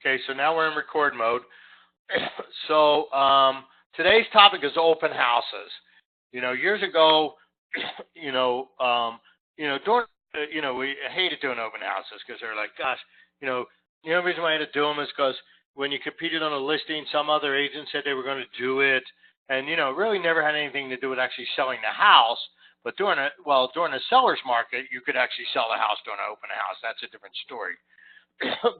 Okay, so now we're in record mode. So today's topic is open houses. Years ago, you know, during, we hated doing open houses because they're like, gosh, you know, the only reason why I had to do them is because when you competed on a listing, some other agent said they were going to do it, and it really never had anything to do with actually selling the house. But during a seller's market, you could actually sell the house during an open house. That's a different story.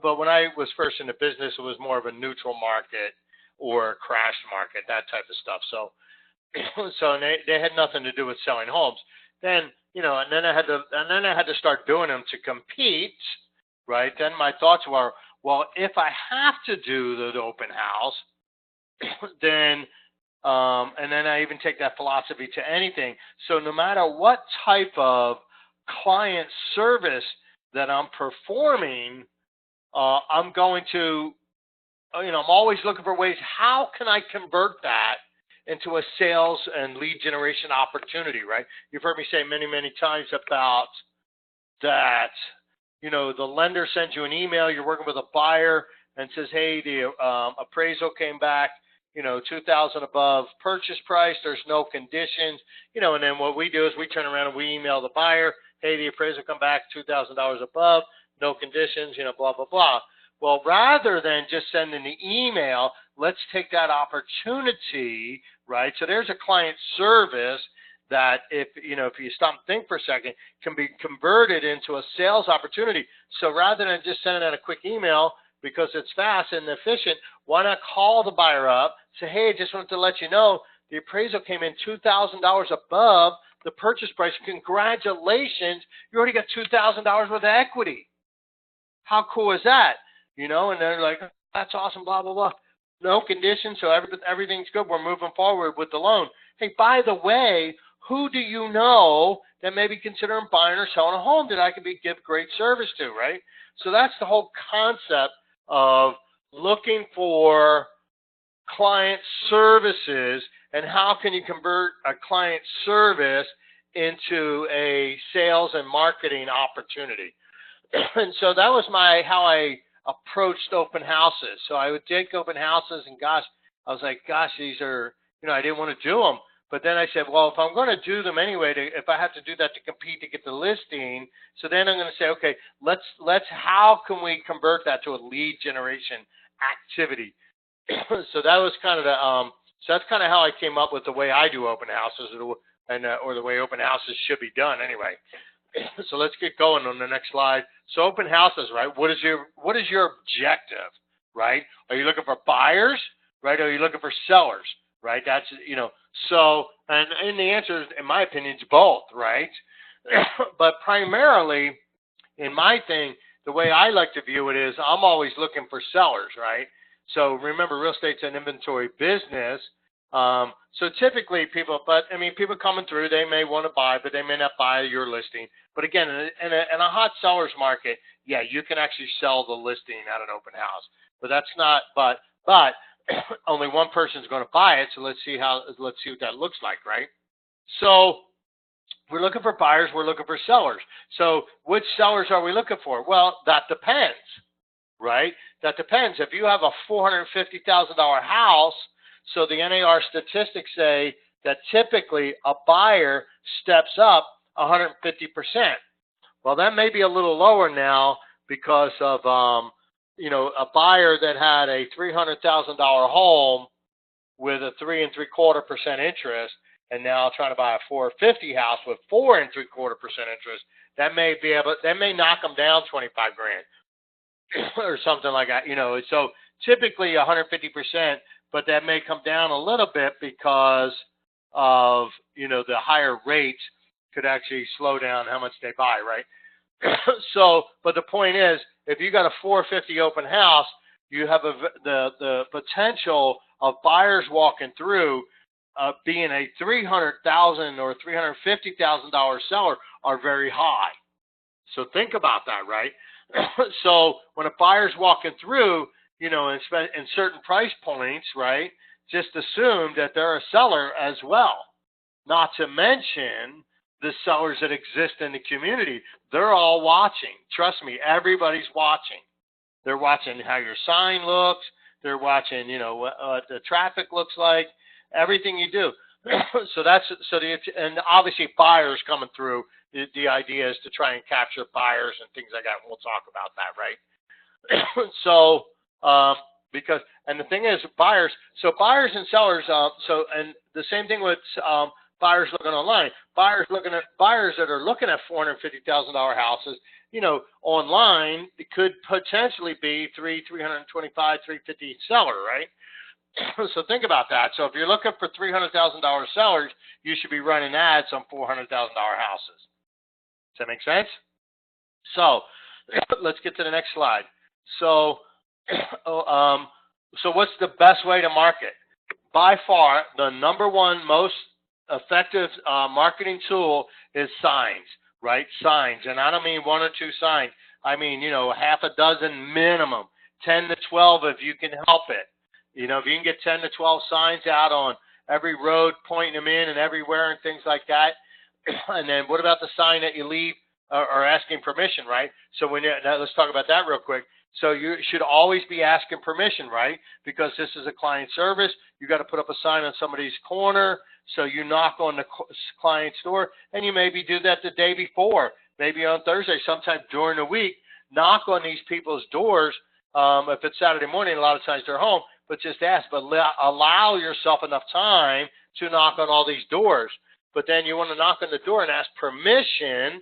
But when I was first in the business, it was more of a neutral market or a crash market, that type of stuff. So, so they had nothing to do with selling homes. Then, and then I had to start doing them to compete, right? Then my thoughts were, well, if I have to do the open house, then, and then I even take that philosophy to anything. So no matter what type of client service that I'm performing, I'm going to, I'm always looking for ways, how can I convert that into a sales and lead generation opportunity, right? You've heard me say many, many times about that, the lender sends you an email, you're working with a buyer and says, hey, the appraisal came back, 2,000 above purchase price, there's no conditions, and then what we do is we turn around and we email the buyer, hey, the appraisal come back $2,000 above, no conditions, blah, blah, blah. Well, rather than just sending the email, let's take that opportunity, right? So there's a client service that if you stop and think for a second, can be converted into a sales opportunity. So rather than just sending out a quick email because it's fast and efficient, why not call the buyer up, say, hey, I just wanted to let you know the appraisal came in $2,000 above the purchase price. Congratulations, you already got $2,000 worth of equity. How cool is that? And they're like, that's awesome, blah, blah, blah. No conditions, so everything's good. We're moving forward with the loan. Hey, by the way, who do you know that may be considering buying or selling a home that I could give great service to, right? So that's the whole concept of looking for client services and how can you convert a client service into a sales and marketing opportunity. And so that was how I approached open houses. So I would take open houses and I was like, these are, I didn't want to do them. But then I said, well, if I'm going to do them anyway, if I have to do that to compete to get the listing, so then I'm going to say, okay, how can we convert that to a lead generation activity? So that was kind of so that's kind of how I came up with the way I do open houses, or the way open houses should be done anyway. So let's get going on the next slide. So open houses, right? What is your objective, right? Are you looking for buyers, right? Or are you looking for sellers, right? That's, so, and the answer is, in my opinion, it's both, right? But primarily, in my thing, the way I like to view it is I'm always looking for sellers, right? So remember, real estate's an inventory business. So typically people coming through, they may want to buy, but they may not buy your listing. But again, in a hot seller's market, yeah, you can actually sell the listing at an open house. But that's not, but only one person's going to buy it. So let's see what that looks like, right? So we're looking for buyers, we're looking for sellers. So which sellers are we looking for? Well, that depends, right? That depends. If you have a $450,000 house, so the NAR statistics say that typically a buyer steps up 150%. Well, that may be a little lower now because of, a buyer that had a $300,000 home with a 3.75% interest and now trying to buy a $450,000 house with 4.75% interest. That may knock them down 25 grand or something like that, So typically 150%. But that may come down a little bit because of, the higher rates could actually slow down how much they buy, right? So, but the point is, if you got a 450 open house, you have the potential of buyers walking through being a $300,000 or $350,000 seller are very high. So think about that, right? So when a buyer's walking through, in certain price points, right, just assume that they're a seller as well. Not to mention the sellers that exist in the community. They're all watching. Trust me, everybody's watching. They're watching how your sign looks. They're watching, what the traffic looks like, everything you do. And obviously buyers coming through. The idea is to try and capture buyers and things like that. And we'll talk about that, right? Because the thing is, buyers and sellers. And the same thing with buyers looking online. Buyers that are looking at $450,000 houses. Online, it could potentially be 325, 350 seller, right? So think about that. So if you're looking for $300,000 sellers, you should be running ads on $400,000 houses. Does that make sense? So let's get to the next slide. So what's the best way to market? By far, the number one most effective marketing tool is signs, right? Signs. And I don't mean one or two signs. I mean, half a dozen minimum, 10 to 12 if you can help it. If you can get 10 to 12 signs out on every road, pointing them in and everywhere and things like that. And then what about the sign that you leave or asking permission, right? So now let's talk about that real quick. So you should always be asking permission, right? Because this is a client service. You got to put up a sign on somebody's corner. So you knock on the client's door, and you maybe do that the day before, maybe on Thursday, sometime during the week. Knock on these people's doors. If it's Saturday morning, a lot of times they're home. But just ask, but allow yourself enough time to knock on all these doors. But then you want to knock on the door and ask permission,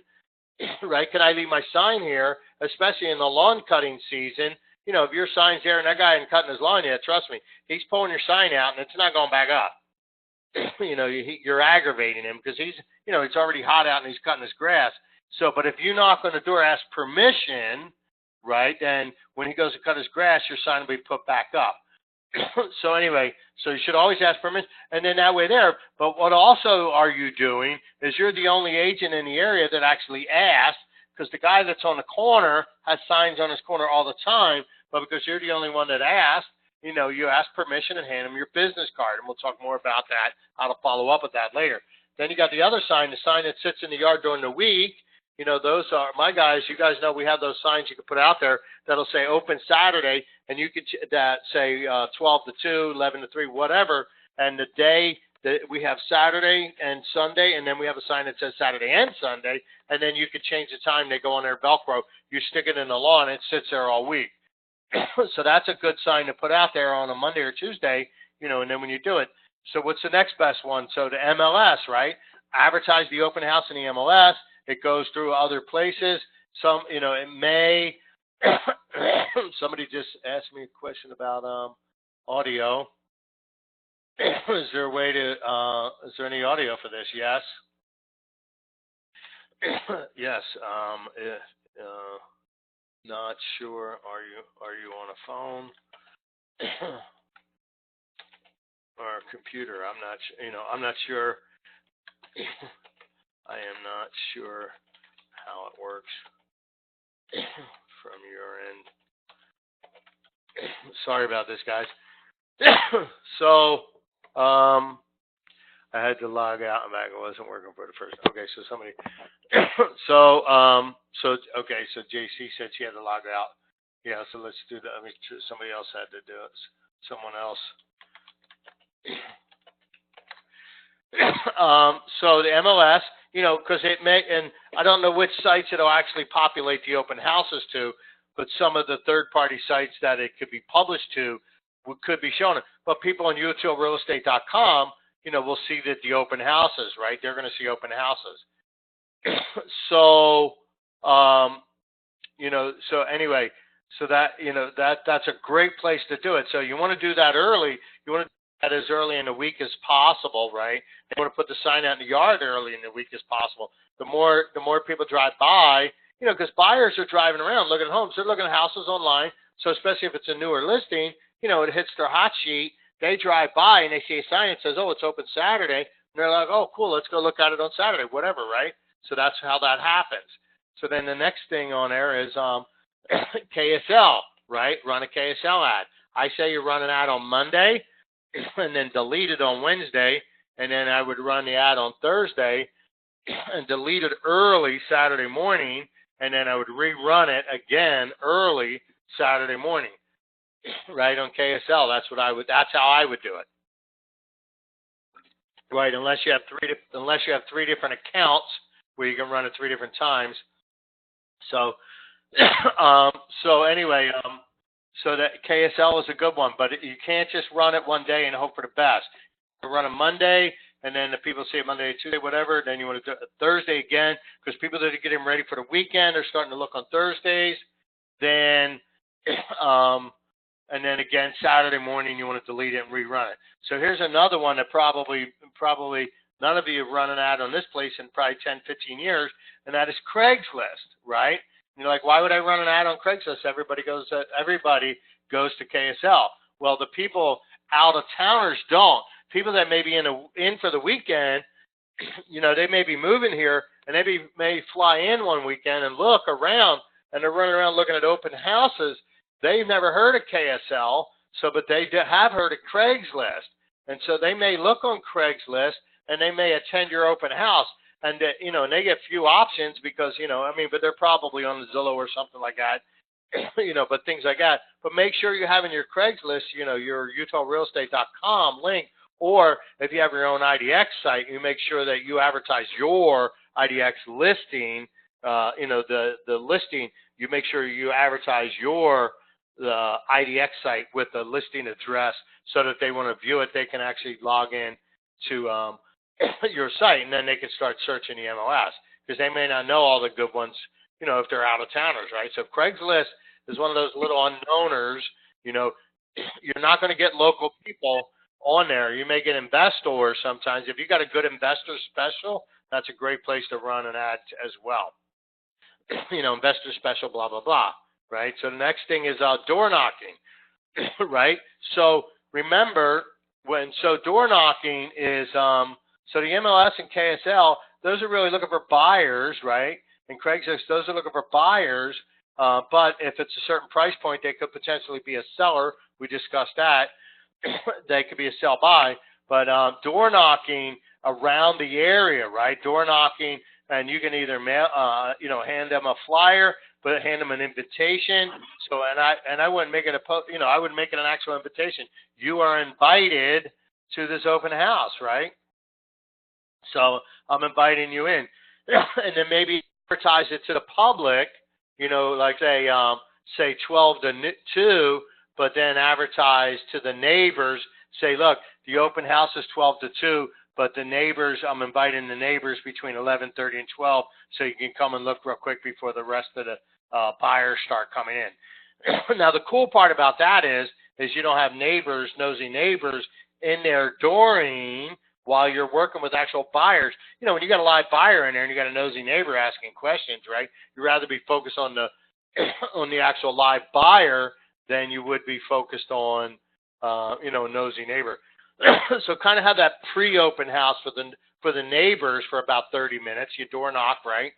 right? Can I leave my sign here, especially in the lawn cutting season? If your sign's there and that guy isn't cutting his lawn yet, trust me, he's pulling your sign out and it's not going back up. You're aggravating him because it's already hot out and he's cutting his grass. So, but if you knock on the door, ask permission, right? Then when he goes to cut his grass, your sign will be put back up. So anyway, so you should always ask permission, and then that way there. But what also are you doing is you're the only agent in the area that actually asks, because the guy that's on the corner has signs on his corner all the time, but because you're the only one that asked, you ask permission and hand him your business card, and we'll talk more about that, how to follow up with that later. Then you got the other sign, the sign that sits in the yard during the week. Those are my guys. You guys know we have those signs you can put out there that'll say open Saturday, and you could that say 12 to 2, 11 to 3, whatever. And the day that we have Saturday and Sunday, and then we have a sign that says Saturday and Sunday, and then you could change the time. They go on their Velcro. You stick it in the lawn, it sits there all week. So that's a good sign to put out there on a Monday or Tuesday, and then when you do it. So what's the next best one? So the MLS, right? Advertise the open house in the MLS. It goes through other places. It may. Somebody just asked me a question about audio. Is there a way to? Is there any audio for this? Yes. Yes. Not sure. Are you on a phone or a computer? I'm not. I'm not sure. I am not sure how it works from your end. Sorry about this, guys. So, I had to log out and back. It wasn't working for the first. Okay, so somebody. So JC said she had to log out. Yeah, so let's do that. I mean, somebody else had to do it. Someone else. So the MLS, because it may, and I don't know which sites it'll actually populate the open houses to, but some of the third-party sites that it could be published to could be shown. But people on utilrealestate.com, will see that the open houses, right? They're going to see open houses. So, so anyway, so that, that's a great place to do it. So you want to do that early. You want to do that as early in the week as possible, right? You want to put the sign out in the yard early in the week as possible. The more people drive by, because buyers are driving around looking at homes. They're looking at houses online. So especially if it's a newer listing, it hits their hot sheet. They drive by and they see a sign that says, oh, it's open Saturday. And they're like, oh, cool, let's go look at it on Saturday, whatever, right? So that's how that happens. So then the next thing on there is KSL, right? Run a KSL ad. I say you run an ad on Monday and then delete it on Wednesday. And then I would run the ad on Thursday and delete it early Saturday morning. And then I would rerun it again early Saturday morning, right, on KSL. That's how I would do it. Right, unless you have three different accounts where you can run at 3 different times. So so anyway, so that KSL is a good one, but you can't just run it one day and hope for the best. You run a Monday, and then the people see it Monday, Tuesday, whatever. Then you want to do it Thursday again, because people that are getting ready for the weekend are starting to look on Thursdays. Then, and then again Saturday morning you want to delete it and rerun it. So here's another one that probably none of you have run an ad on this place in probably 10, 15 years, and that is Craigslist, right? And you're like, why would I run an ad on Craigslist? Everybody goes to KSL. Well, the people out of towners don't. People that may be in for the weekend, they may be moving here and they may fly in one weekend and look around, and they're running around looking at open houses. They've never heard of KSL, but they have heard of Craigslist, and so they may look on Craigslist and they may attend your open house. And, and they get few options because, but they're probably on the Zillow or something like that, but things like that. But make sure you have in your Craigslist, your UtahRealEstate.com link, or if you have your own IDX site, you make sure that you advertise your IDX listing, the listing, you make sure you advertise the IDX site with the listing address so that they want to view it, they can actually log in to, your site, and then they can start searching the MLS, because they may not know all the good ones, if they're out of towners, right? So Craigslist is one of those little unknowners. You're not going to get local people on there. You may get investors sometimes. If you got a good investor special, that's a great place to run an ad as well. Investor special, blah, blah, blah, right? So the next thing is door knocking, right? So remember, door knocking is, so the MLS and KSL, those are really looking for buyers, right? And Craigslist, those are looking for buyers. But if it's a certain price point, they could potentially be a seller. We discussed that. They could be a sell-buy. But door knocking around the area, right? Door knocking, and you can either mail, hand them a flyer, but hand them an invitation. So, and I wouldn't make it I wouldn't make it an actual invitation. You are invited to this open house, right? So I'm inviting you in, and then maybe advertise it to the public, like say 12 to 2, but then advertise to the neighbors. Say, look, the open house is 12 to 2, but the neighbors, I'm inviting the neighbors between 11:30 and 12, so you can come and look real quick before the rest of the buyers start coming in. Now, the cool part about that is you don't have nosy neighbors in there during while you're working with actual buyers. When you got a live buyer in there and you got a nosy neighbor asking questions, right? You'd rather be focused on the on the actual live buyer than you would be focused on a nosy neighbor. So kind of have that pre-open house for the neighbors for about 30 minutes. You door knock, right?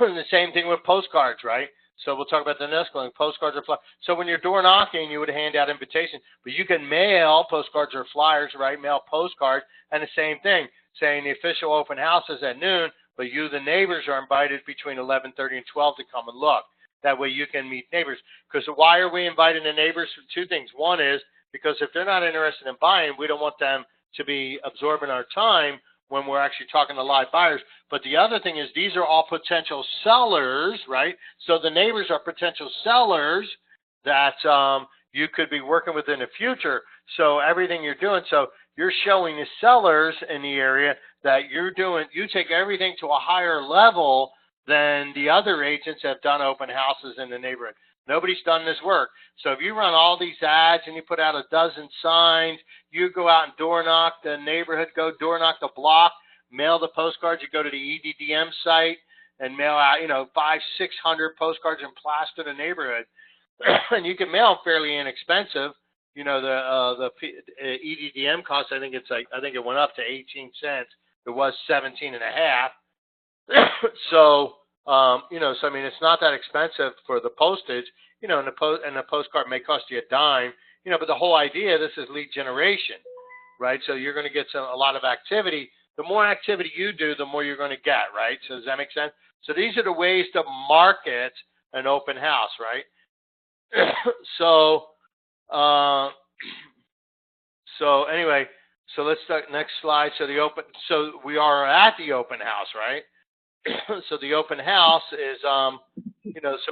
And the same thing with postcards, right? So we'll talk about the next one. Postcards or flyers. So when you're door knocking, you would hand out invitations, but you can mail postcards or flyers, right? Mail postcards, and the same thing, saying the official open house is at noon, but you, the neighbors, are invited between 11:30 and 12 to come and look. That way you can meet neighbors. Because why are we inviting the neighbors? Two things. One is because if they're not interested in buying, we don't want them to be absorbing our time when we're actually talking to live buyers. But the other thing is these are all potential sellers, right? So the neighbors are potential sellers that you could be working with in the future. So everything you're doing, so you're showing the sellers in the area that you take everything to a higher level than the other agents have done open houses in the neighborhood. Nobody's done this work. So if you run all these ads and you put out a dozen signs, you go out and door knock the neighborhood, go door knock the block, mail the postcards. You go to the EDDM site and mail out, 500-600 postcards and plaster the neighborhood. And you can mail them fairly inexpensive. The EDDM cost, I think it went up to 18 cents. It was 17 and a half. So, it's not that expensive for the postage, and the postcard may cost you a dime, but the whole idea, this is lead generation, right? So you're going to get a lot of activity. The more activity you do, the more you're going to get, right? So does that make sense? So these are the ways to market an open house, right? so, uh, so anyway, so let's start next slide. So we are at the open house, right? So the open house is, so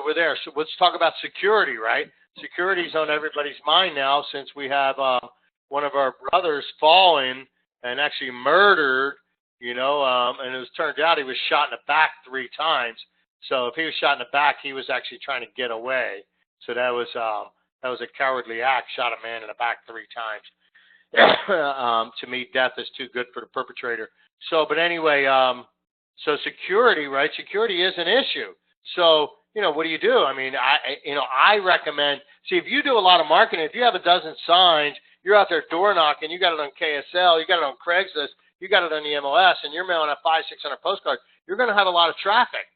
we're there. So let's talk about security, right? Security's on everybody's mind now since we have one of our brothers fallen and actually murdered, and it was turned out he was shot in the back 3 times. So if he was shot in the back, he was actually trying to get away. So that was a cowardly act. Shot a man in the back 3 times. To me, death is too good for the perpetrator. So, but anyway, so security, right? Security is an issue. So, what do you do? I mean, I recommend, see, if you do a lot of marketing, if you have a dozen signs, you're out there door knocking, you got it on KSL, you got it on Craigslist, you got it on the MLS, and you're mailing out 500, 600 postcards, you're going to have a lot of traffic.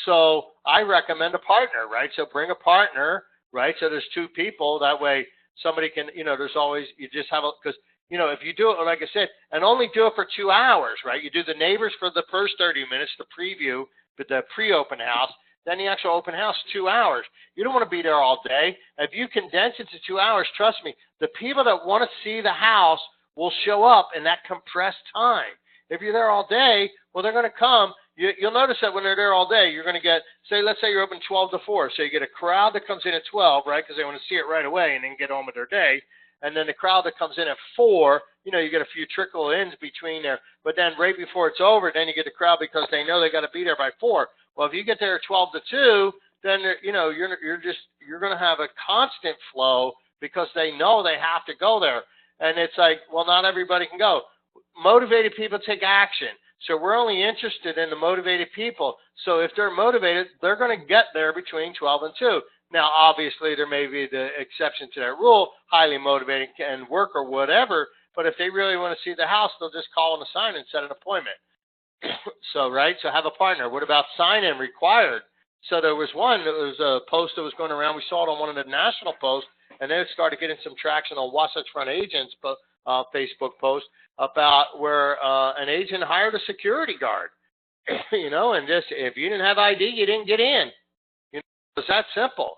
So I recommend a partner, right? So bring a partner, right? So there's 2 people. That way somebody can, there's always, you just have because, if you do it, like I said, and only do it for 2 hours, right? You do the neighbors for the first 30 minutes, the preview, the pre-open house, then the actual open house, 2 hours. You don't want to be there all day. If you condense it to 2 hours, trust me, the people that want to see the house will show up in that compressed time. If you're there all day, well, they're going to come. You'll notice that when they're there all day, you're going to get, let's say you're open 12 to 4. So you get a crowd that comes in at 12, right, because they want to see it right away and then get on with their day. And then the crowd that comes in at 4, you get a few trickle-ins between there. But then right before it's over, then you get the crowd because they know they got to be there by 4. Well, if you get there at 12 to 2, then, you're going to have a constant flow because they know they have to go there. And it's like, well, not everybody can go. Motivated people take action. So we're only interested in the motivated people. So if they're motivated, they're going to get there between 12 and 2. Now, obviously, there may be the exception to that rule, highly motivated and work or whatever. But if they really want to see the house, they'll just call on a sign and set an appointment. So, right, so have a partner. What about sign-in required? So there was a post that was going around. We saw it on one of the national posts, and then it started getting some traction on Wasatch Front Agents Facebook post about where an agent hired a security guard, and just if you didn't have ID, you didn't get in. It's that simple.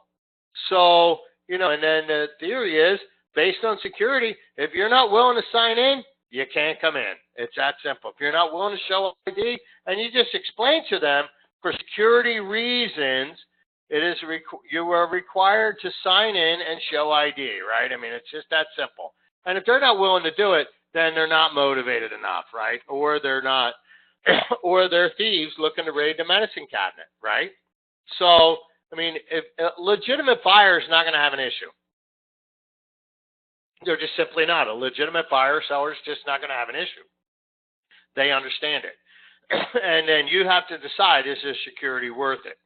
So, and then the theory is based on security, if you're not willing to sign in, you can't come in. It's that simple. If you're not willing to show ID, and you just explain to them for security reasons, you are required to sign in and show ID, right? I mean, it's just that simple. And if they're not willing to do it, then they're not motivated enough, right? Or they're not, or they're thieves looking to raid the medicine cabinet, right? So, I mean, if a legitimate buyer is not going to have an issue. They're just simply not. A legitimate buyer or seller is just not going to have an issue. They understand it. And then you have to decide, is this security worth it?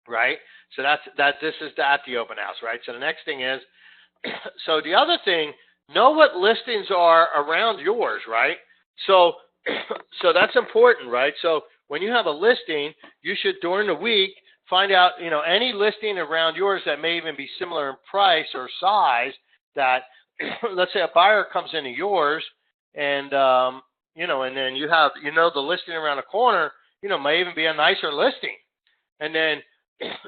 Right? So this is at the open house, right? So the next thing is, so the other thing, know what listings are around yours, right? So that's important, right? So when you have a listing, you should, during the week, find out, any listing around yours that may even be similar in price or size that, let's say a buyer comes into yours and, and then you have, the listing around the corner, may even be a nicer listing. And then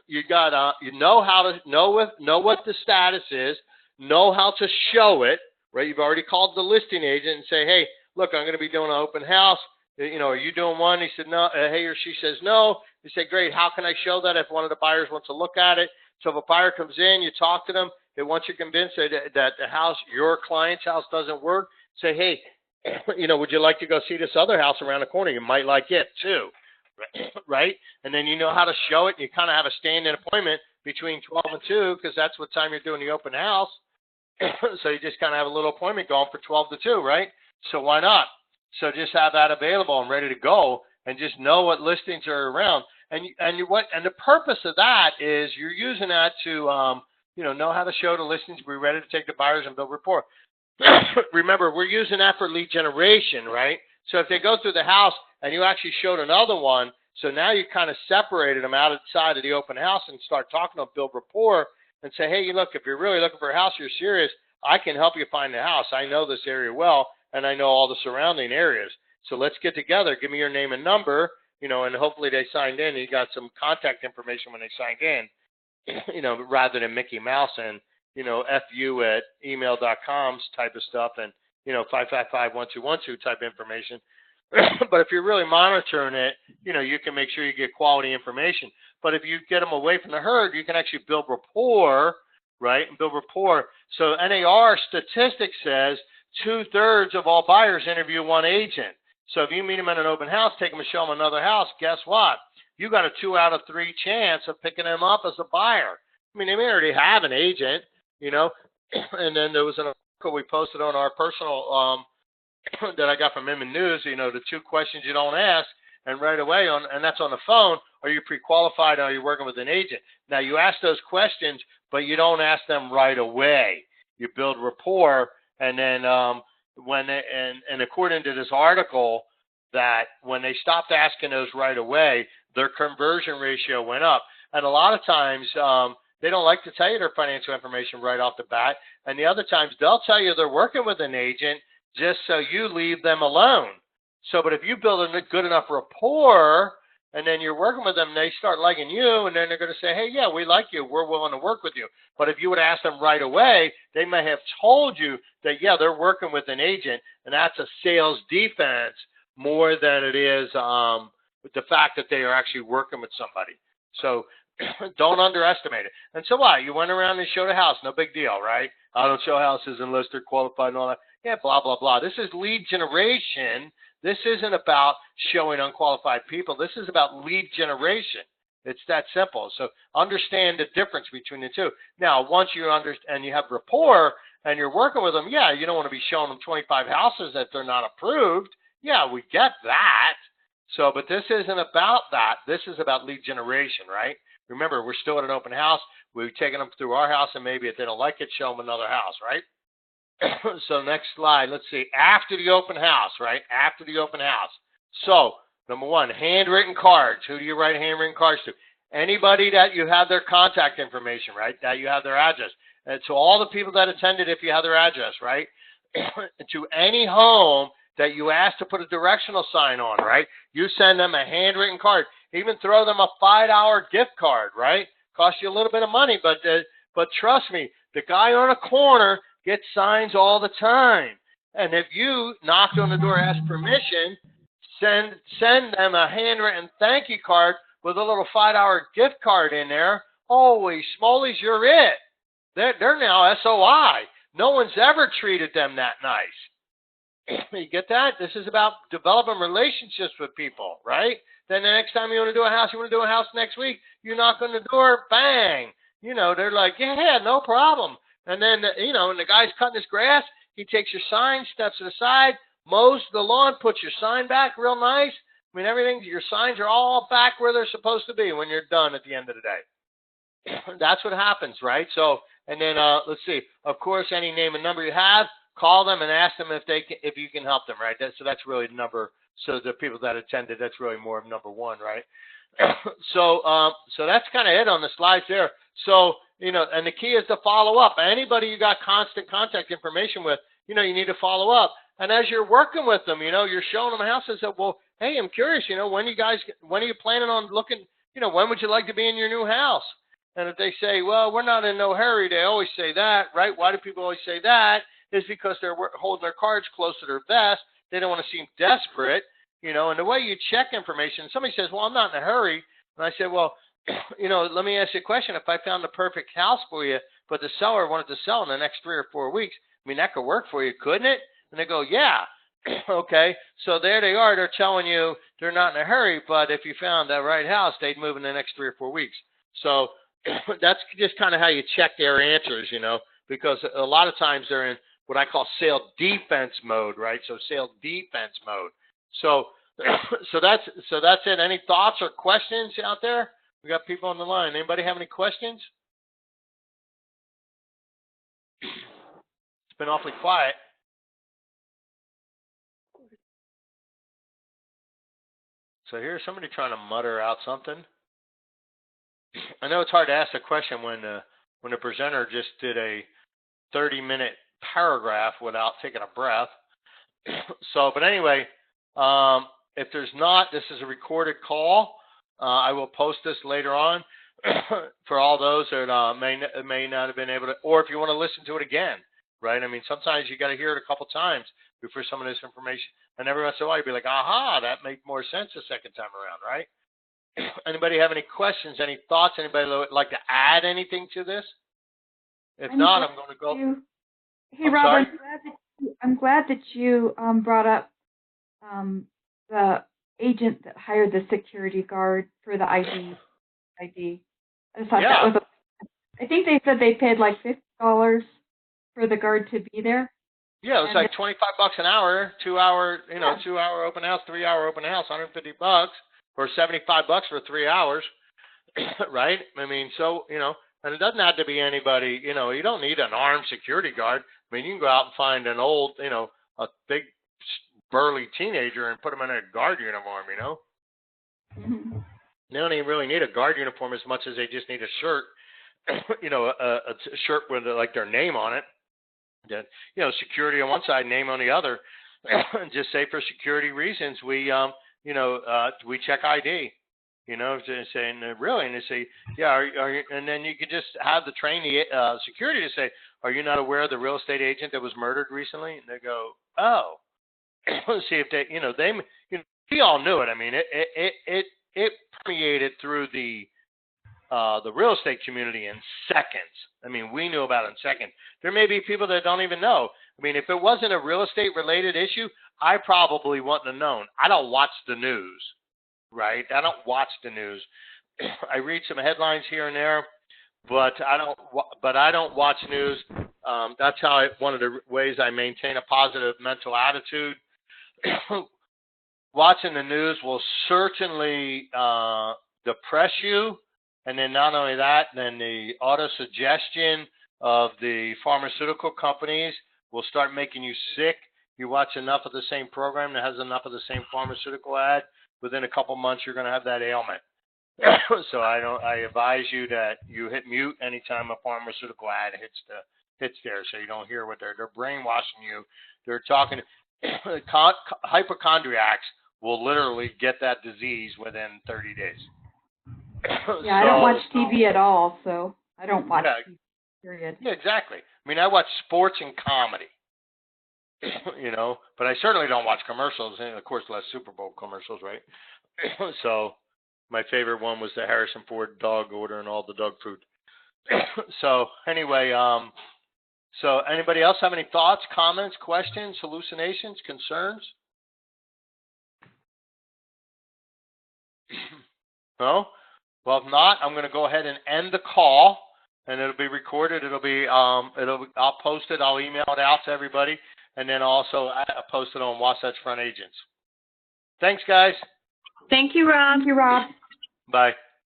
you got, how to know what the status is, know how to show it, right? You've already called the listing agent and say, hey, look, I'm going to be doing an open house. Are you doing one? He said, no. He or she says, no. You say, great. How can I show that if one of the buyers wants to look at it? So if a buyer comes in, you talk to them. And once you're convinced that the house, your client's house doesn't work, say, hey, would you like to go see this other house around the corner? You might like it too, right? And then you know how to show it. You kind of have a stand-in appointment between 12 and 2 because that's what time you're doing the open house. So you just kind of have a little appointment going for 12 to 2, right? So why not? So just have that available and ready to go, and just know what listings are around. And the purpose of that is you're using that to know how to show the listings, be ready to take the buyers and build rapport. Remember, we're using that for lead generation, right? So if they go through the house and you actually showed another one, so now you kind of separated them outside of the open house and start talking to them, build rapport, and say, hey, look, if you're really looking for a house, you're serious, I can help you find the house. I know this area well, and I know all the surrounding areas. So let's get together. Give me your name and number, and hopefully they signed in. You got some contact information when they signed in. rather than Mickey Mouse and, FU at email.coms type of stuff and, 555-1212 type information. But if you're really monitoring it, you can make sure you get quality information. But if you get them away from the herd, you can actually build rapport, right? And build rapport. So NAR statistics says 2/3 of all buyers interview one agent. So if you meet them at an open house, take them to show them another house, guess what? You got a 2 out of 3 chance of picking them up as a buyer. I mean, they may already have an agent, and then there was an article we posted on our personal that I got from Inman News, the 2 questions you don't ask, and right away, and that's on the phone, are you pre-qualified, are you working with an agent? Now, you ask those questions, but you don't ask them right away. You build rapport, and then and according to this article, that when they stopped asking those right away, their conversion ratio went up. And a lot of times, they don't like to tell you their financial information right off the bat. And the other times, they'll tell you they're working with an agent just so you leave them alone. So, but if you build a good enough rapport, and then you're working with them, they start liking you, and then they're going to say, hey, yeah, we like you. We're willing to work with you. But if you would ask them right away, they may have told you that, yeah, they're working with an agent, and that's a sales defense more than it is with the fact that they are actually working with somebody. So don't underestimate it. And so what? You went around and showed a house. No big deal, right? I don't show houses unless they're qualified and all that. Yeah, blah, blah, blah. This is lead generation. This isn't about showing unqualified people. This is about lead generation. It's that simple. So understand the difference between the two. Now, once you understand and you have rapport and you're working with them, yeah, you don't want to be showing them 25 houses that they're not approved. Yeah, we get that. So, but this isn't about that. This is about lead generation, right? Remember, we're still at an open house. We've taken them through our house, and maybe if they don't like it, show them another house, right? So next slide, let's see. After the open house, right? After the open house. So, number one, handwritten cards. Who do you write handwritten cards to? Anybody that you have their contact information, right? That you have their address. And to all the people that attended, if you have their address, right? To any home that you ask to put a directional sign on, right? You send them a handwritten card. Even throw them a $5 gift card, right? Costs you a little bit of money, but trust me, the guy on a corner gets signs all the time. And if you knocked on the door, asked permission, send them a handwritten thank you card with a little $5 gift card in there. Holy smolies, you're it. They're now SOI. No one's ever treated them that nice. You get that? This is about developing relationships with people, right? Then the next time you want to do a house, you want to do a house next week, you knock on the door, bang. They're like, yeah, no problem. And then, and the guy's cutting his grass, he takes your sign, steps to the side, mows the lawn, puts your sign back real nice. I mean, everything, your signs are all back where they're supposed to be when you're done at the end of the day. That's what happens, right? So, and then let's see. Of course, any name and number you have, call them and ask them if you can help them, right? So that's really the number. So the people that attended, that's really more of number one, right? So that's kind of it on the slides there. So, and the key is to follow up. Anybody you got constant contact information with, you need to follow up. And as you're working with them, you're showing them houses that, well, hey, I'm curious, when are you planning on looking, when would you like to be in your new house? And if they say, well, we're not in no hurry, they always say that, right? Why do people always say that? Is because they're holding their cards close to their vest. They don't want to seem desperate, and the way you check information, somebody says, well, I'm not in a hurry. And I said, well, let me ask you a question. If I found the perfect house for you, but the seller wanted to sell in the next 3 or 4 weeks, I mean, that could work for you, couldn't it? And they go, yeah. Okay. So there they are. They're telling you they're not in a hurry, but if you found that right house, they'd move in the next 3 or 4 weeks. So that's just kind of how you check their answers, because a lot of times they're in what I call sale defense mode, right? So sale defense mode. So that's it. Any thoughts or questions out there? We got people on the line. Anybody have any questions? It's been awfully quiet. So here's somebody trying to mutter out something. I know it's hard to ask a question when the presenter just did a 30-minute paragraph without taking a breath. So, but anyway, if there's not, this is a recorded call. I will post this later on. for all those that may not have been able to, or if you want to listen to it again, right? I mean, sometimes you got to hear it a couple times before some of this information, and every once in a while you'll be like, aha, that made more sense the second time around, right? Anybody have any questions, any thoughts? Anybody like to add anything to this? If not, I'm going to go. Hey, Rob, I'm glad that you brought up the agent that hired the security guard for the ID. I just thought that was. I think they said they paid like $50 for the guard to be there. Yeah, it was like $25 an hour, 2 hour, 2 hour open house, 3 hour open house, $150, or $75 for 3 hours, right? I mean, so and it doesn't have to be anybody. You don't need an armed security guard. I mean, you can go out and find an old, a big burly teenager and put him in a guard uniform. Mm-hmm. They don't even really need a guard uniform as much as they just need a shirt, a shirt with like their name on it. That security on one side, name on the other. Just say for security reasons, we check ID. Saying really, and they say, yeah, are you, and then you could just have the security to say, are you not aware of the real estate agent that was murdered recently? And they go, oh. See if they, we all knew it. I mean, it permeated through the real estate community in seconds. I mean, we knew about it in seconds. There may be people that don't even know. I mean, if it wasn't a real estate related issue, I probably wouldn't have known. I don't watch the news, right? I don't watch the news. I read some headlines here and there, but I don't watch news. That's how one of the ways I maintain a positive mental attitude. Watching the news will certainly depress you. And then not only that, then the auto-suggestion of the pharmaceutical companies will start making you sick. You watch enough of the same program that has enough of the same pharmaceutical ad, within a couple months you're going to have that ailment. So I advise you that you hit mute anytime a pharmaceutical ad hits there, so you don't hear what they're brainwashing you. They're talking. Hypochondriacs will literally get that disease within 30 days. Yeah, I don't watch TV at all, so I don't watch TV, period. Yeah, exactly. I mean, I watch sports and comedy, but I certainly don't watch commercials, and of course, less Super Bowl commercials, right? So my favorite one was the Harrison Ford dog ordering all the dog food. So anyway, so anybody else have any thoughts, comments, questions, hallucinations, concerns? No? Well, if not, I'm going to go ahead and end the call, and it'll be recorded. I'll post it. I'll email it out to everybody, and then also I'll post it on Wasatch Front Agents. Thanks, guys. Thank you, Rob. Thank you, Rob. Bye.